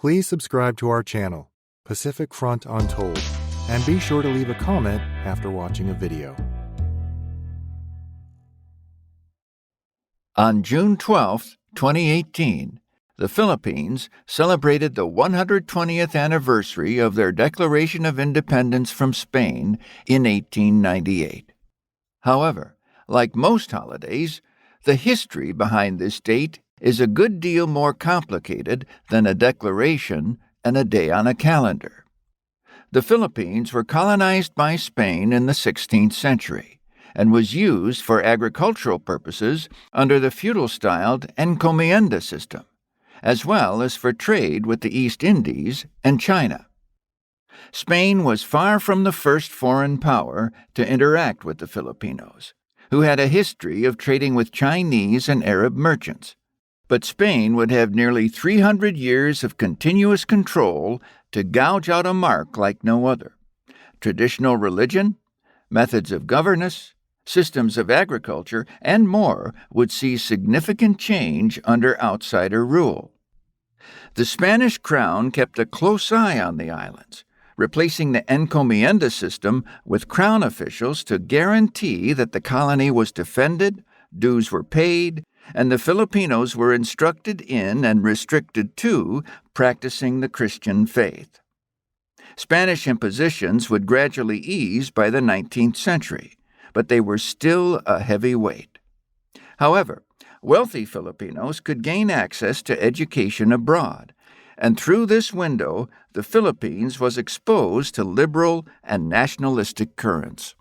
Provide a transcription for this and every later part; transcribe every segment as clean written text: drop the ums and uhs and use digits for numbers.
Please subscribe to our channel, Pacific Front Untold, and be sure to leave a comment after watching a video. On June 12, 2018, the Philippines celebrated the 120th anniversary of their declaration of independence from Spain in 1898. However, like most holidays, the history behind this date is a good deal more complicated than a declaration and a day on a calendar. The Philippines were colonized by Spain in the 16th century and was used for agricultural purposes under the feudal-styled encomienda system, as well as for trade with the East Indies and China. Spain was far from the first foreign power to interact with the Filipinos, who had a history of trading with Chinese and Arab merchants. But Spain would have nearly 300 years of continuous control to gouge out a mark like no other. Traditional religion, methods of governance, systems of agriculture, and more would see significant change under outsider rule. The Spanish crown kept a close eye on the islands, replacing the encomienda system with crown officials to guarantee that the colony was defended, dues were paid, and the Filipinos were instructed in and restricted to practicing the Christian faith. Spanish impositions would gradually ease by the 19th century, but they were still a heavy weight. However, wealthy Filipinos could gain access to education abroad, and through this window, the Philippines was exposed to liberal and nationalistic currents.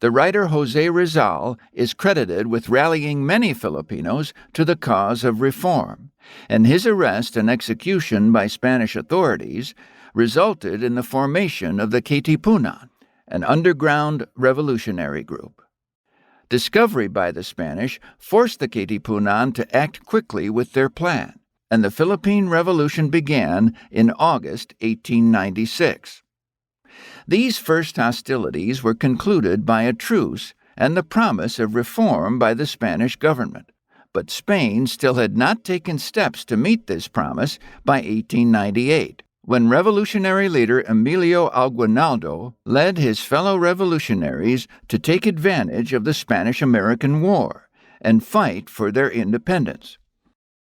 The writer Jose Rizal is credited with rallying many Filipinos to the cause of reform, and his arrest and execution by Spanish authorities resulted in the formation of the Katipunan, an underground revolutionary group. Discovery by the Spanish forced the Katipunan to act quickly with their plan, and the Philippine Revolution began in August 1896. These first hostilities were concluded by a truce and the promise of reform by the Spanish government, but Spain still had not taken steps to meet this promise by 1898, when revolutionary leader Emilio Aguinaldo led his fellow revolutionaries to take advantage of the Spanish-American War and fight for their independence.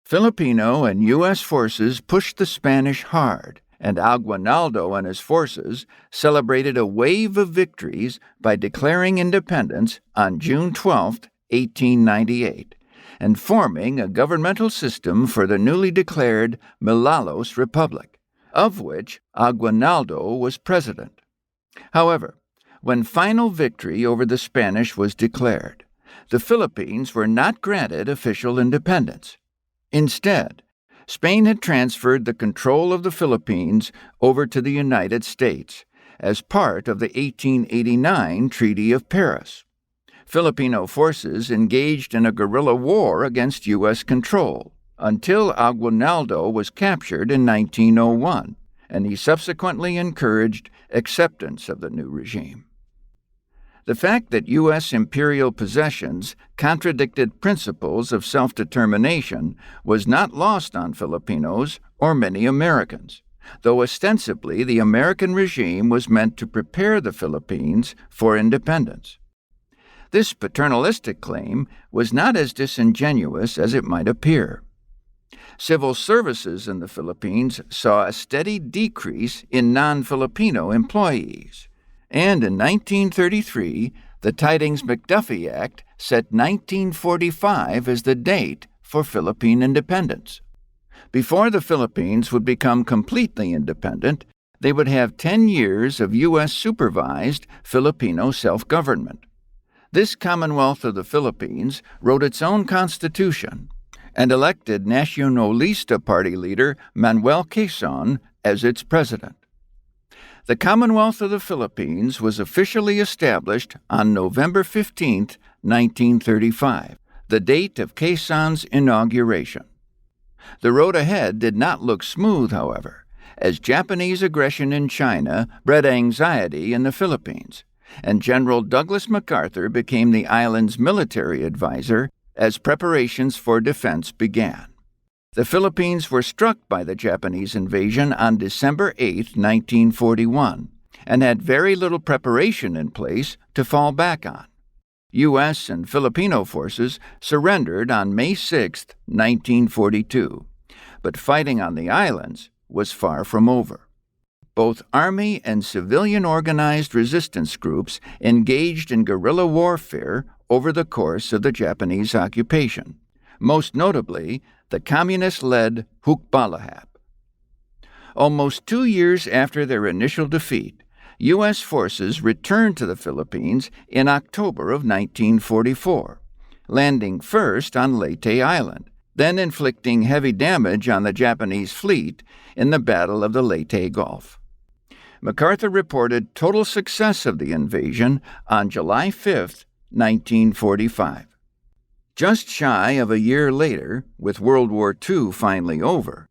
Filipino and U.S. forces pushed the Spanish hard, and Aguinaldo and his forces celebrated a wave of victories by declaring independence on June 12, 1898, and forming a governmental system for the newly declared Milalos Republic, of which Aguinaldo was president. However, when final victory over the Spanish was declared, the Philippines were not granted official independence. Instead, Spain had transferred the control of the Philippines over to the United States as part of the 1889 Treaty of Paris. Filipino forces engaged in a guerrilla war against U.S. control until Aguinaldo was captured in 1901, and he subsequently encouraged acceptance of the new regime. The fact that U.S. imperial possessions contradicted principles of self-determination was not lost on Filipinos or many Americans, though ostensibly the American regime was meant to prepare the Philippines for independence. This paternalistic claim was not as disingenuous as it might appear. Civil services in the Philippines saw a steady decrease in non-Filipino employees, and in 1933, the Tydings-McDuffie Act set 1945 as the date for Philippine independence. Before the Philippines would become completely independent, they would have 10 years of U.S.-supervised Filipino self-government. This Commonwealth of the Philippines wrote its own constitution and elected Nacionalista Party leader Manuel Quezon as its president. The Commonwealth of the Philippines was officially established on November 15, 1935, the date of Quezon's inauguration. The road ahead did not look smooth, however, as Japanese aggression in China bred anxiety in the Philippines, and General Douglas MacArthur became the island's military advisor as preparations for defense began. The Philippines were struck by the Japanese invasion on December 8, 1941, and had very little preparation in place to fall back on. U.S. and Filipino forces surrendered on May 6, 1942, but fighting on the islands was far from over. Both Army and civilian organized resistance groups engaged in guerrilla warfare over the course of the Japanese occupation, most notably the communist-led Hukbalahap. Almost 2 years after their initial defeat, U.S. forces returned to the Philippines in October of 1944, landing first on Leyte Island, then inflicting heavy damage on the Japanese fleet in the Battle of the Leyte Gulf. MacArthur reported total success of the invasion on July 5, 1945. Just shy of a year later, with World War II finally over,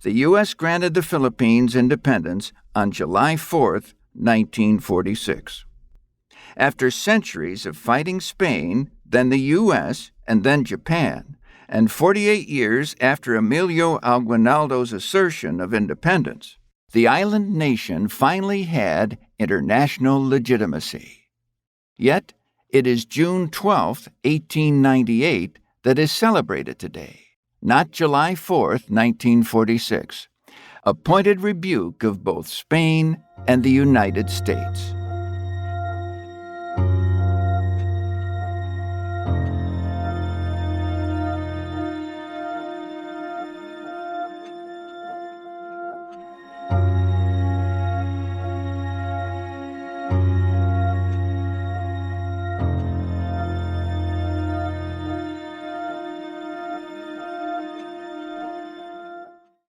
the U.S. granted the Philippines independence on July 4, 1946. After centuries of fighting Spain, then the U.S., and then Japan, and 48 years after Emilio Aguinaldo's assertion of independence, the island nation finally had international legitimacy. Yet, it is June 12, 1898, that is celebrated today, not July 4, 1946, a pointed rebuke of both Spain and the United States.